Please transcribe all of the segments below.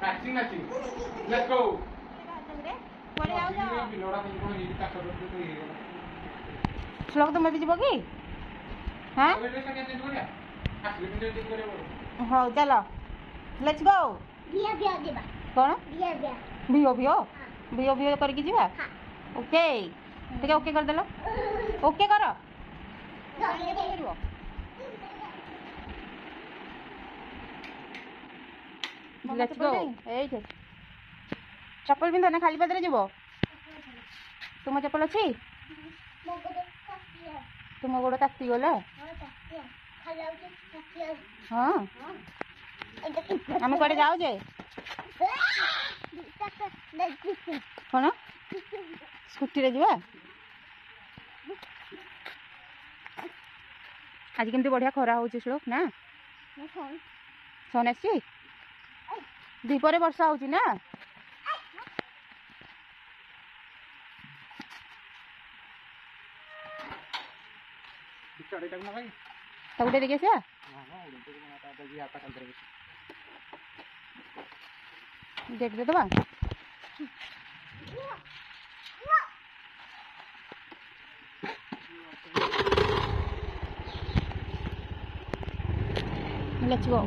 Matching let's go श्लोक तुम भी जीव कि हाँ हाँ चल लेट्स गो कौन भिओ भिओ भिओ भिओ करके जीवा ओके ठीक है ओके कर देलो ओके कर लेट्स गो ए चप्पल पिंध ना खाली पादरे जीव तुम चप्पल अच्छी तुम गोड़ ताती गला हाँ आम कड़े जाऊे कौन स्कूटी रे जीवा आज केमती बढ़िया खरा हो श्लोक ना सन आसी दीपर वर्षा हो ना उठे देखिए से देख दे दबा लेट्स गो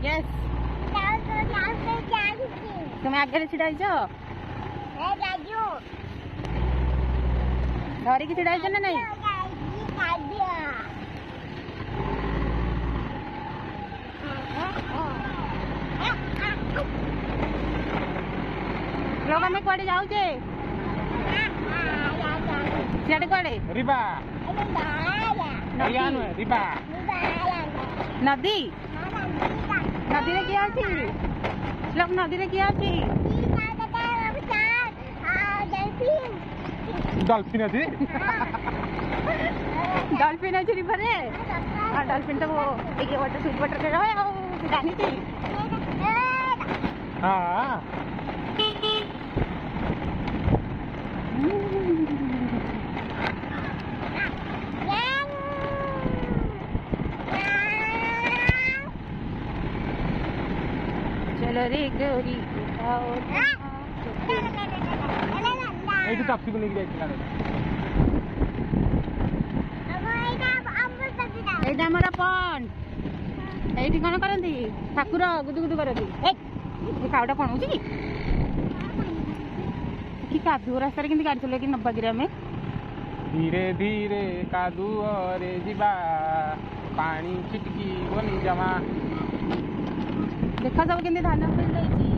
यस तुम्हें आगे छिड़ा धरिकी छिड़ा ना नहीं लोग आम कड़े जाऊे सियाड़े कड़े रिबा रिबा नदी नदी रे किया अछि लोग नदी रे किया अछि डॉल्फिन अच्छी डॉल्फिन अच्छी रिवर रे हां डॉल्फिन तो वो एक वाटर स्वीट वाटर के रहे हो जानी थी हां चलो रे गोरी उठाओ ये ताप्ती को लेके जाइए एटा हमरा पॉन्ड एठी कोन करंती ठाकुर गुदु गुदु करंती ए काउडा कोन होची की कादू रास्ता रे किंती गाड़ी चले कि 90 गिरा में धीरे धीरे कादू रे जीवा पानी छिटकी बनी जमा देखा सब किंती धान फल जाईची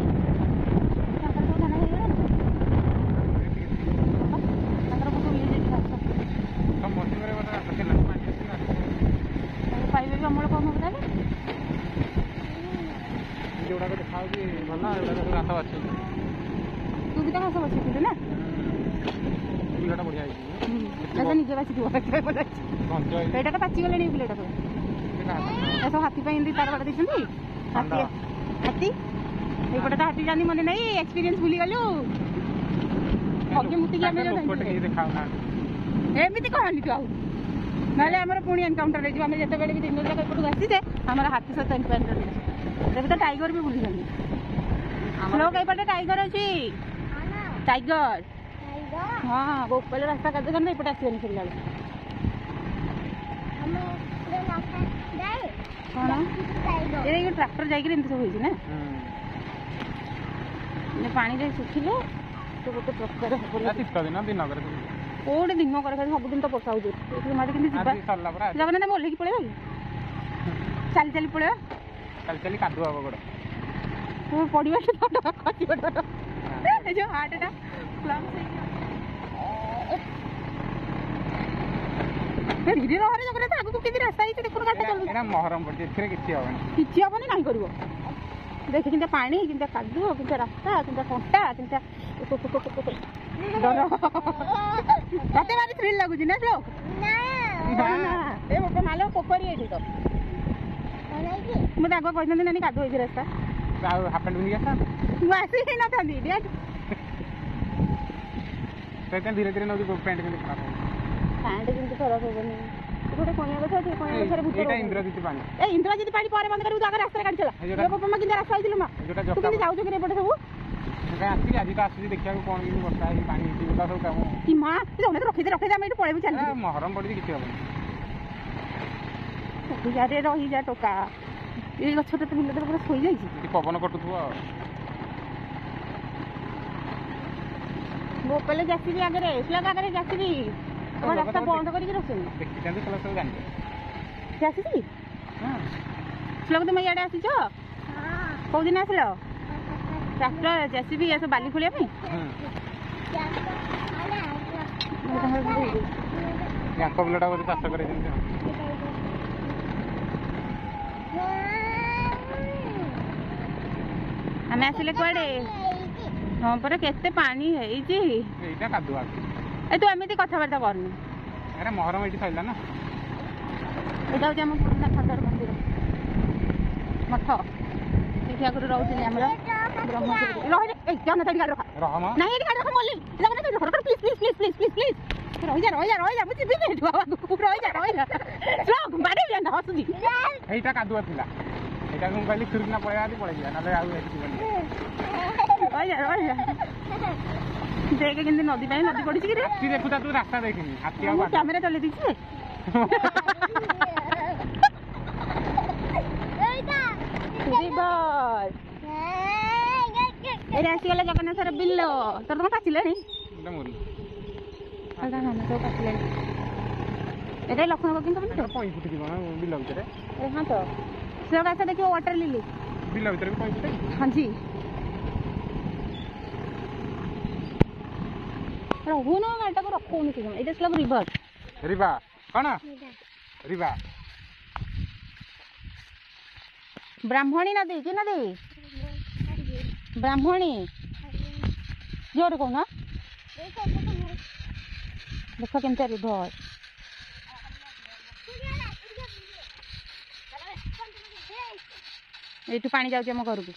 पाइबे भी अमल कम होता है जोड़ा को दिखाओ कि भला एटा तो घास अछि तू भी तो घास बछि ना बिलटा बढ़िया है ऐसा निजे बाछि दियो एटा तो पाची गले नहीं बिलटा तो ऐसा हाथी पे इंदी तार बड़ा दिसंदी हाथी हाथी ए पटे तो हाथी जानी मने नहीं एक्सपीरियंस भूली गलु ओके मुती के मेरे दिखाओ ना एमिति कहनी तू आउ नाले हमर पुणी एनकाउंटर रे हम जते बेले भी दिन जाक एपटू आसी जे हमर हाथी सहित एनकाउंटर देख तो टाइगर भी बुली गली लोग एपटे टाइगर अछि टाइगर हाँ वो पहले रास्ता कर दे एपटे आसी फिर लाल ये ट्रैक्टर जाइए एमती सब होइछि ना पानी रे सुखिले तो गोटे प्रकार कोड़े दिन कर सबुदिन तो वर्षा हो जगन्नाथ ओल्ल की पड़े चली चली पड़े चल चली कादू हम गोड़ पड़ा जो हार्टा धीरे रहे जगन्नाथ आगू के रास्ता देखो गाड़ी चल महरम पड़े किसी हेनी ना कर देख कि पानी कि कादू कि रास्ता कि कंटा कि डर तते भारी थ्रिल लगुच ना श्लोक ए गोटे माल पोखरी ये तो मुझे आगे कहते नानी कादू होती रास्ता हाफ पैंट पिंधि आसी ही ना था धीरे धीरे नौ पैंट खराब पैंट किंतु खराब होनी ଗୋଟେ କଇଁଆ ଗଛ ଅଛି କଇଁଆ ଗଛରେ ଭୂତ ଏଇଟା ଇନ୍ଦ୍ରଜିତ ପାଣି ଏ ଇନ୍ଦ୍ରଜିତ ପାଣି ପରେ ବନ୍ଦ କରିବୁ ତୁ ଆଗ ରାସ୍ତାରେ ଗାଡ଼ି ଚଲା ଲୋକ ପମା କେମିତି ରାସ୍ତା ହେଇଥିଲୁ ମା ଯୋଉଟା ତୁ କେମିତି ଯାଉଛୁ କି ଏପଟେ ସବୁ କାଇଁ ଆସିକି ଆଜି ତ ଆସିଛି ଦେଖିବାକୁ କଣ କେମିତି ବର୍ଷା ହେଇକି ପାଣି ହେଇଛି ବୋଲା ସବୁ କାମ କି ମା ତୁ ଯାଉନା ତ ରଖିଦେ ଆମେ ଏଇଠୁ ପଳେଇବୁ ଚାଲି ମହରମ ପଡ଼ିଛି କିଛି ହବନି ରହିଯାରେ ରହିଯା ଟୋକା ଏଇ ଗଛଟା ତ ବିଲଟା ପୁରା ଶୋଇଯାଇଛି ଏଠି ପବନ କଟୁଥିବ ଆଉ ଗୋପାଲେ ଯାଚିବି ଆଗରେ ସ୍ଲୋକ ଆଗରେ ଯାଚିବି ତମ ରାସ୍ତା ବନ୍ଦ କରିକି ରଖୁଛନ୍ତି ଦେଖିଛନ୍ତି ସେଗୁଡ଼ା ସବୁ ଜାଣିବେ ସେ ଆସିଛି ହଁ ସ୍ଲୋକ ତୁମେ ଇଆଡ଼େ ଆସିଛ କୋଉଦିନ ଆସିଲ ଟ୍ରାକ୍ଟର ଯାଚିବି ଆସ ବାଲି ଖୋଳିବା ପାଇଁ ୟାଙ୍କ ବିଲଟା ବୋଧେ ଚାଷ କରେଇଛନ୍ତି ଆମେ ଆସିଲେ କୁଆଡ଼େ ହଁ ପରା କେତେ ପାଣି ହେଇଛି ଏଇଟା କାଦୁଆ ଏ ତୁ ଏମିତି କଥାବାର୍ତ୍ତା କରୁନି ଆରେ ମହରମ ଏଇଠି ସରିଲା ନା ଏଇଟା ହେଉଛି ଆମ ପୁରୁଣା ଖଣ୍ଡର ମନ୍ଦିର ମଠ ସେଇଠି ଆଗରୁ ରହୁଥିଲେ ଆମର ରହିଯା ରହିଯା ମୁଁ ଯିବିନି ଏଠୁ ରହିଯା ହସୁଛି ଏଇଟା କାଦୁଆ ଥିଲା ଏଇଟାକୁ ମୁଁ କହିଲି ଛୁରିକିନା ପଳେଇବା ପଳେଇଯିବା ନହେଲେ ଆଉ ଏଠି ଯିବନି ରହିଯା ଦେଖେ କେମିତି ନଦୀ ପାଇଁ ନଦୀ ପଡ଼ିଛି କି ହାତୀ ଦେଖୁଥା ତୁ ରାସ୍ତା ଦେଖିନି ହାତୀ ଆଉ କ୍ୟାମେରା ଚଲେଇ ଦେଇଛି ଏଇଟା ଆସିଗଲା ଜଗନ୍ନାଥର ବିଲ ତୋର ତମ ପାଚିଲାଣି ସବୁ ପାଚିଲାଣି ଏଇଟା ଲକ୍ଷ୍ମଣ ବାବୁଙ୍କ ବିଲ ପଇଁ ଫୁଟିଯିବ ନା ବିଲ ଭିତରେ ହଁ ତ ସେ ଆସ ଦେଖିବ ୱାଟର ଲିଲି ବିଲ ଭିତରେ ବି ପଇଁ ଫୁଟେ ହଁ ଜି ରହୁନ ଗାଡ଼ିଟାକୁ ରଖୁନି ସେ ଏଇଟା ଆସିଲା ରିଭର ରିବା କଣ ରିବା ବ୍ରାହ୍ମଣୀ ନଦୀ କି ନଦୀ ବ୍ରାହ୍ମଣୀ ଜୋରେ କହୁନ ଦେଖ କେମିତି ରିଭର ଏଇଠୁ ପାଣି ଯାଉଛି ଆମ ଘରକୁ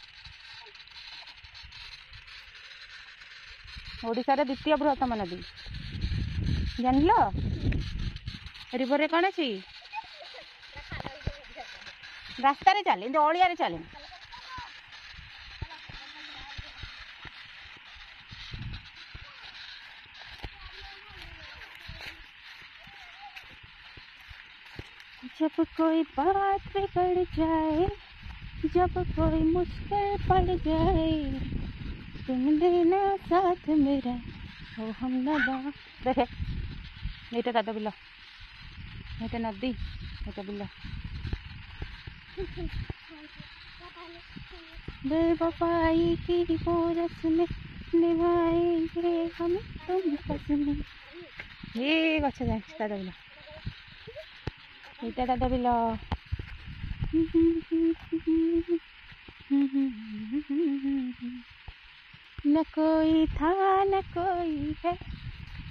ଓଡ଼ିଶାର ଦ୍ୱିତୀୟ ବୃହତ୍ତମ ନଦୀ ଜାଣିଲ ରିଭରରେ କ'ଣ ଅଛି ରାସ୍ତାରେ ଚାଲେ ଏମିତି ଅଳିଆରେ ଚାଲେ जब कोई बात बिगड़ जाए जब कोई मुश्किल पड़ जाए तुम देना साथ मेरा ओ हम नदा देखे এইটা দাদা বিল এটা নদী এটা বিল बेवफाई की बोरस में निभाएंगे हम तुम कसमें ये गछ जाए दादा बिल এইটা দাদা বিল न कोई था न कोई है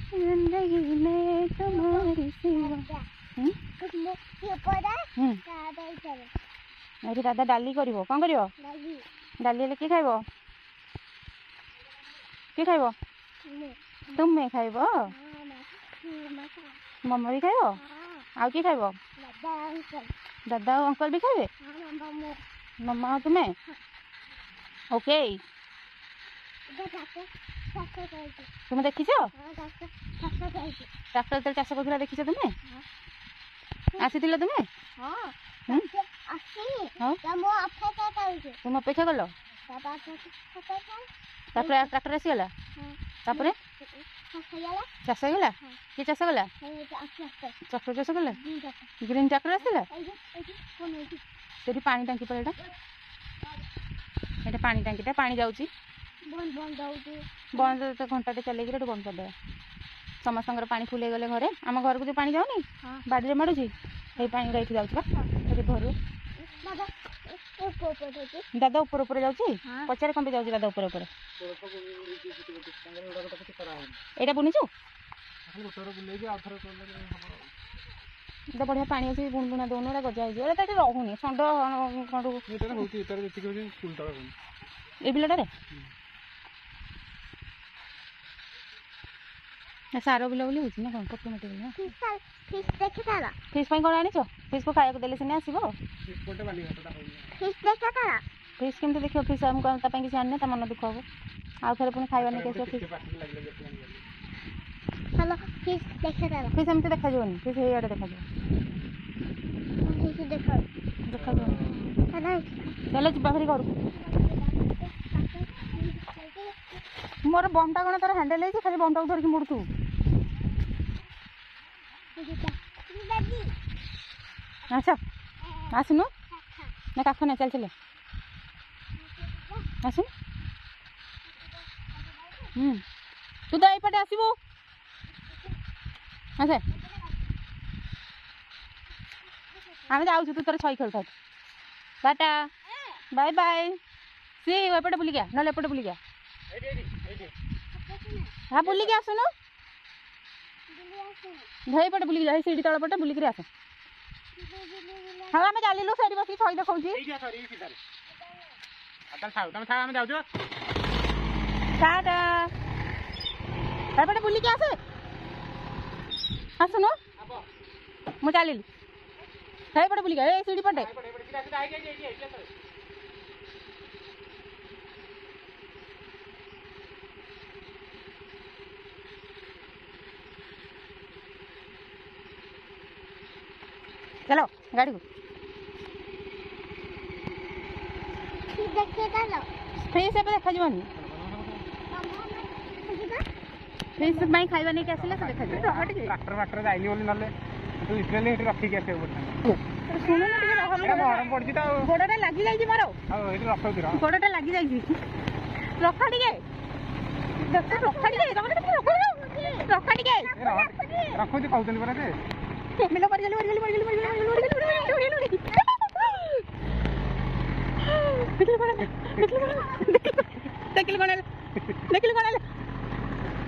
जिंदगी में तुम्हारी सिवा अरे दादा डाली करिवो कौन करिवो डाली हेले की खाइबो की खाइबो तुम खाइबो मम्मा भी खाइबो आउ की खाइबो दादा और अंकल भी खाइबे मम्मा और तुम्हें ओके तुम देखिछ ट्रैक्टर तो चाष कर देखिछ तुम्हें आसीथिल तुम्हें तुम अपेक्षा कल ट्रैक्टर आसीगला चाष गला किए चाष गला ट्रैक्टर चाष गला ग्रीन ट्रैक्टर आसला पानी टांकी पर एटा पानी टांकीटा पानी जाऊँगी बंद तो घंटाटे चलेगी बंद करदे समस्त पानी फुल गले घरे आम घर को जो पानी जाऊनी बाड़ी में माड़ुची ये पानी ये जाऊँ घर दादा ऊपर ऊपर जाऊँगी पचारे कम जाऊँगी दादा ऊपर ऊपर एटा बुनीचु बढ़िया पानी अच्छे बुण बुणा दौन गजा हो रहुनी षंड ये बिलटे ସାର ବୁଲାବୁଲି ହେଉଛି ନା କ'ଣ ଅଟୋମେଟିକ୍ ନା ଫିସ୍ ଦେଖି ତାର ଫିସ୍ ପାଇଁ କ'ଣ ଆଣିଛ ଫିସ୍କୁ ଖାଇବାକୁ ଦେଲେ ସିନା ଆସିବ ଗୋଟେ ବାଲି ଘାଟଟା ହଉଛି ଫିସ୍ ଦେଖି ତାର ଫିସ୍ କେମିତି ଦେଖିବ ଫିସ୍ ଆମକୁ ତା ପାଇଁ କିଛି ଆଣିନେ ତା ମନ ଦୁଃଖ ହବ ଆଉ ଥରେ ପୁଣି ଖାଇବା ନେଇକି ଆସିବ ଫିସ୍ ହ୍ୟାଲୋ ଫିସ୍ ଦେଖି ତାର ଫିସ୍ ଏମିତି ଦେଖାଯିବନି ଫିସ୍ ହେଇଆଡ଼େ ଦେଖାଯିବ ଫିସ୍ ଦେଖ ଦେଖାଯିବନି ତାର ଚାଲ ଯିବା ଭାରି ଘରକୁ ମୋର ବମ୍ଟା କ'ଣ ତାର ହ୍ୟାଣ୍ଡେଲ୍ ହେଇଛି ଖାଲି ବମ୍ଟାକୁ ଧରିକି ମୁଡ଼ୁଥିବୁ ଆଚ୍ଛା ଆସୁନୁ ନା କାଖ ନା ଚାଲ ଚାଲ ଆସୁନୁ ତୁ ତ ଏଇପଟେ ଆସିବୁ ଆଚ୍ଛା ଆମେ ଯାଉଛୁ ତୁ ତୋର ଛଇ ଖେଳୁଥାଉ ଟାଟା ବାଏ ବାଏ ସି ଏପଟେ ବୁଲିକି ଆ ନହେଲେ ଏପଟେ ବୁଲିକି ଆ ହଁ ବୁଲିକି ଆସୁନୁ ଧଇ ପଟେ ବୁଲିକି ଯାଇ ସିଡ଼ି ତଳ ପଟେ ବୁଲିକି ଆସ ହଁ ଆମେ ଚାଲିଲୁ ସେଇଠି ବସିକି ଛଇ ଦେଖାଉଛି ଆମେ ଯାଉଛୁ ଟାଟା ଏପଟେ ବୁଲିକି ଆସେ ଆସୁନୁ ମୁଁ ଚାଲିଲି ସେଇପଟେ ବୁଲିକି ଏଇ ସିଡ଼ି ପଟେ चलो गाड़ी को ଦେଖି ତାର ଫ୍ରିଜ୍ ଏବେ ଦେଖାଯିବନି ଫ୍ରିଜ୍ ପାଇଁ ଖାଇବା ନେଇକି ଆସିଲେ ସେ ଦେଖାଯିବ ଟ୍ରାକ୍ଟର ବାକ୍ଟର ଯାଇନି ବୋଲି ନହେଲେ ତୁ ଲିଟରାଲି ଏଠି ରଖିକି ଆସିବାକୁ ପଡ଼ିଥାନ୍ତା ଶୁଣୁନୁ ଟିକେ ଗରମ ପଡ଼ିଛି ତ ଆଉ ଗୋଡ଼ଟା ଲାଗିଯାଇଛି ମୋର ଆଉ ଏଇଠି ରଖଉଛି ଗୋଡ଼ଟା ଲାଗିଯାଇଛି ରଖ ଟିକେ ରଖ ଟିକେ ରଖ ଟିକେ ରଖୁଛି କହୁଛନ୍ତି ପରା ଯେ मिलो मर गली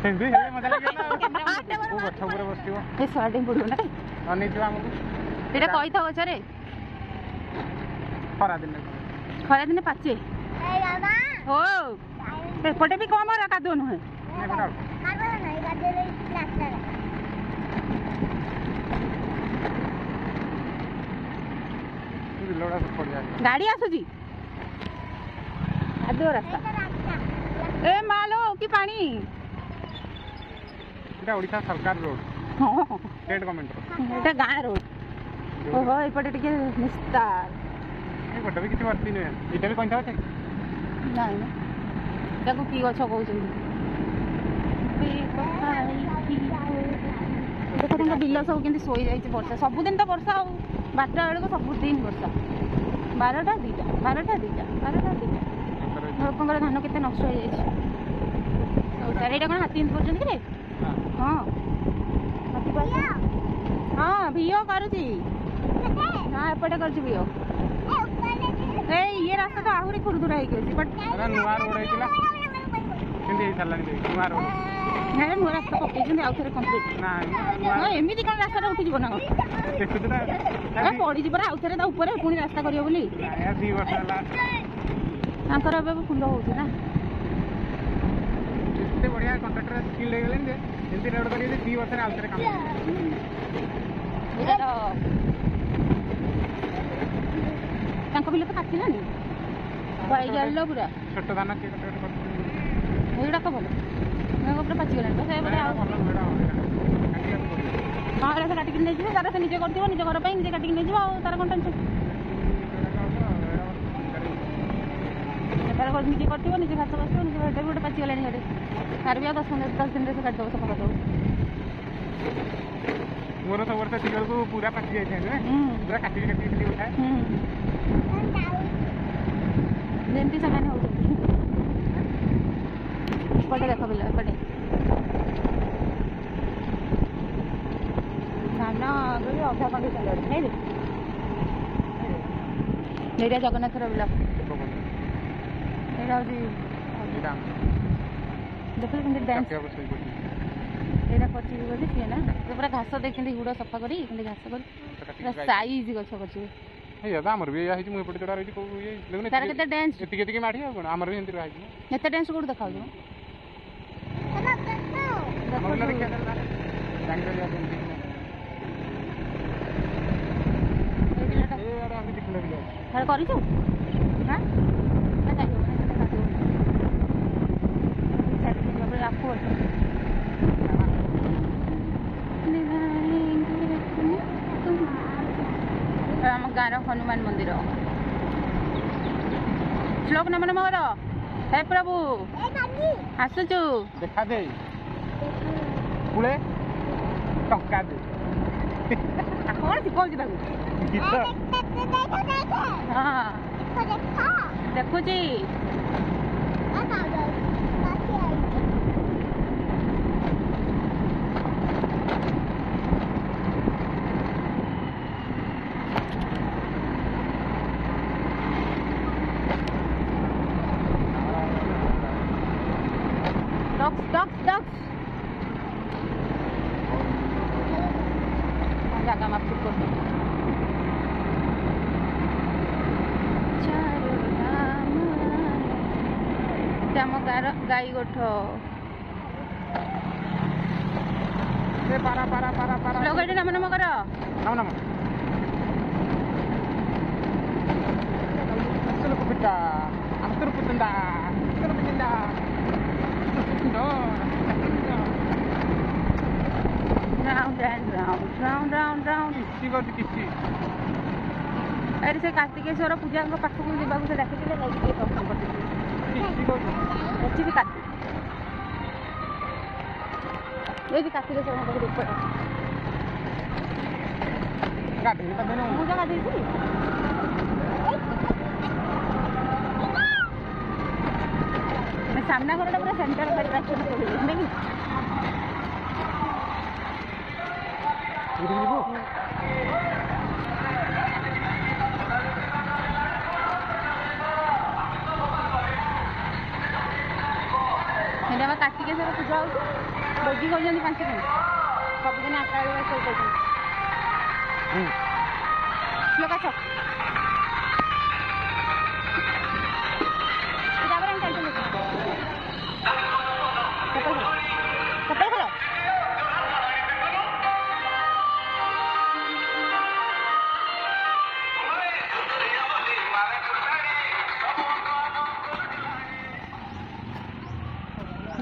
ସେମିତି ହେଲେ ମଜା ଲାଗିବ କୋଉ ଗଛ ଉପରେ ବସିଥିବ ଏ ଶର୍ଟିଂ ପଡ଼ିବ ନା ଅନେଇଥିବ ଆମକୁ ସେଇଟା କହିଥାଉ ଗଛରେ ଖରାଦିନେ ପାଚେ ହଉ ଏପଟେ ବି କମ କାଦୁଅ ନୁହେଁ गाड़ी आसुची कादुଅ रास्ता ए मालो कि पानी এটা ওড়িশা সরকার রোড हाँ स्टेट गवर्नमेंट এটা गाँ रोड ओहो एपटे टिके निस्तार এই ফটো ବି କିଛି ଭର୍ତ୍ତି ନୁହେଁ ଏଇଟା ବି କଇଁଥା ଅଛି ନାଇଁ ନା ତାକୁ କି ଗଛ କହୁଛନ୍ତି ଦେଖ ତାଙ୍କ ବିଲ ସବୁ କେମିତି ଶୋଇଯାଇଛି ବର୍ଷା ସବୁଦିନ ତ ବର୍ଷା ଆଉ 12ଟା ବେଳକୁ ସବୁଦିନ ବର୍ଷା 12ଟା 2ଟା ଲୋକଙ୍କର ଧାନ କେତେ ନଷ୍ଟ ହେଇଯାଇଛି ହଉ ସାର୍ ଏଇଟା କ'ଣ ହାତୀ ଏମିତି କରୁଛନ୍ତି କିରେ ହଁ ହାତୀ ହଁ ଭିଓ କରୁଛି ହଁ ଏପଟେ କରୁଛି ଭିଓ ଏଇ ଇଏ ରାସ୍ତା ତ ଆହୁରି ଖୁରୁଦୁରା ହେଇକି ଅଛି ବଟ୍ ନୂଆ ରୋଡ୍ ହେଇଥିଲା କେମିତି ହେଇସାରିଲାଣି ନୂଆ ରୋଡ୍ ନାଇଁ ନୂଆ ରାସ୍ତା ପକେଇଛନ୍ତି ଆଉ ଥରେ କମ୍ପ୍ଲିଟ୍ ନାଇଁ ଏମିତି କ'ଣ ରାସ୍ତାଟା ଉଠିଯିବ ନା କ'ଣ ପଡ଼ିଯିବ ଆଉ ଥରେ ତା ଉପରେ ପୁଣି ରାସ୍ତା କରିବ ବୋଲି 2 ବର୍ଷ ହେଲା ତାଙ୍କର ଏବେ ଫୁଲ ହେଉଛି ନା ଏତେ ବଢ଼ିଆ କଣ୍ଟ୍ରାକ୍ଟର ସ୍କିଲ୍ ହେଇଗଲେଣି ଯେ ଏମିତି ରୋଡ୍ କରିବେ 2 ବର୍ଷରେ ଆଉ ଥରେ କାମ ଏଇଟା ତାଙ୍କ ବିଲ ତ କାଟିଲାନି ବାଇଜାଳିଲ ପୁରା ଛୋଟ ଧାନ କିଏ କଣ୍ଟ୍ରାକ୍ଟ ଏଇଗୁଡ଼ାକ ଭଲ ପୁରା ପାଚିଗଲାଣି ତ ସେପଟେ ଆଉ ହଁ ଏଇଟା ସେ କାଟିକି ନେଇଯିବ ତାର ସେ ନିଜେ କରିଥିବ ନିଜ ଘର ପାଇଁ ନିଜେ କାଟିକି ନେଇଯିବ ଆଉ ତାର କ'ଣ ଟେନସନ୍ ତାର ନିଜେ କରିଥିବ ନିଜେ ଘାସ ବସିଥିବ ନିଜେ ଘରଟା ବି ଗୋଟେ ପାଚିଗଲାଣି ଘରେ ତାର ବି ଆଉ 10 ଦିନରେ ସେ କାଟିଦେବ ସଫା କରିଦେବ ମୋର ସବୁ ବର୍ଷ ଦିଗକୁ ପୁରା ପାଚି ଯାଇଥାଏ ନୁହେଁ ପୁରା କାଟିକି ଖାଲି ଉଠାଏ ଯେମିତି ସେମାନେ ହେଉଛନ୍ତି ଏପଟେ ଦେଖ ବିଲ ଏପଟେ ଧାନ ବି ଅଧା ଖଣ୍ଡି ଚାଲିଛି ନାଇଁ ଏଇଟା ଜଗନ୍ନାଥର ବିଲ ଏଇଟା ହେଉଛି ଦେଖିଲେ କେମିତି ଡ୍ୟାନ୍ସ ଏଇଟା କରିଛି ବୋଲି ସିଏ ନା ପୁରା ଘାସ ଦେଇ କେମିତି ହୁଡ଼ ସଫା କରି କେମିତି ଘାସ କରି ପୁରା ସାଇଜ୍ ଗଛ କରିଛି ଆମର ବି ହେଇଛି ମୁଁ ଏପଟେ ଚଢ଼ା ରହିଛି ତାର କେତେ ଡ୍ୟାନ୍ସ ଏତିକି ମାଡ଼ି ଆଉ କ'ଣ ଆମର ବି ଏମିତି ରହିଛି ଏତେ ଡ୍ୟାନ୍ସ କୋଉଠି ଦେଖାଉଛି ଜାଣିପାରିବା କେମିତି ଏଇ ବିଲଟା ଏ ଆଡ଼େ ଆମେ 2 କିଲୋ ବିଲ ଅଛି ଥରେ କରିଛୁ ହାଁ ନା ଯାଇହବନି ସେଟା କାଟିବ ଛାଡ଼ି ଦେବା ପରେ ଆଖୁ ଅଛି ଆମ ଗାଁର ହନୁମାନ ମନ୍ଦିର ଶ୍ଲୋକ ନମ ନମ କର ହେ ପ୍ରଭୁ ଆସୁଛୁ ଦେଖା ଦେ ପୁଳେ ଟଙ୍କା ଦେ କ'ଣ ଶିଖାଉଛି ତାକୁ ଗୀତ ହଁ ଦେଖୁଛି Ducks. Jaga maksud ko. Tama गाई गोठ लोग नम नम कर नम बिड्डा अंतर पुतंदा किसी अरे से कार्तिकेश्वर पूजा पाखक जावाक से डाक दर्शन कर कार्तिकेश्वर पूजा गाधे सामना घर पूरा सेंटर नहीं कार्तिकेश्वर पूजा हो भोजी कर 5 दिन सबदिन 8टा बेले शो कर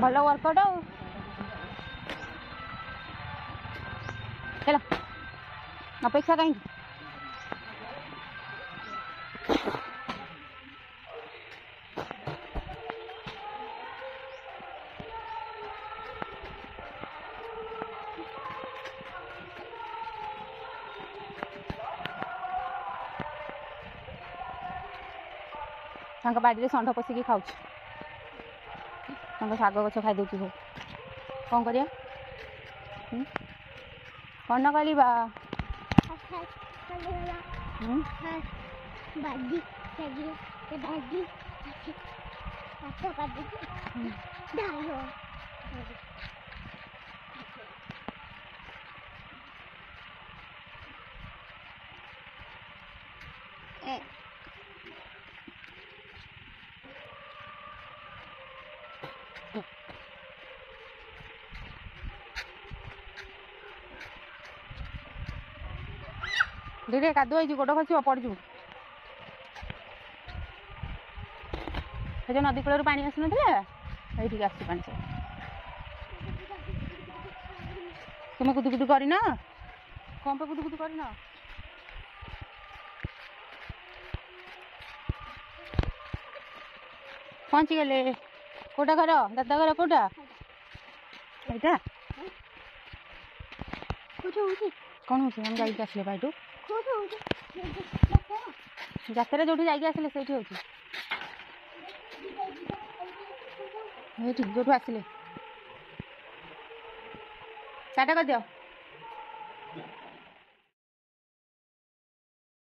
भल वर्कआउट आउ चलो अपेक्षा कहीं बाड़ी में षंढ पशिकी खाऊ शाग गछ खाई दूसरी सब कौन करिया कौन करवा धीरे कादुआ गोड़ खस पड़जु जो नदी कूल पा आसुन ये आस पा तुम कुदुकुदु करन कौन पे कुदुकुदु करन पहुँची गले कोटा घर दादा घर कोटा यहाँ कौन हो हम जाइए आसले भाईटू जात्रा जो आसले से जो आसले टाटा कर दियो।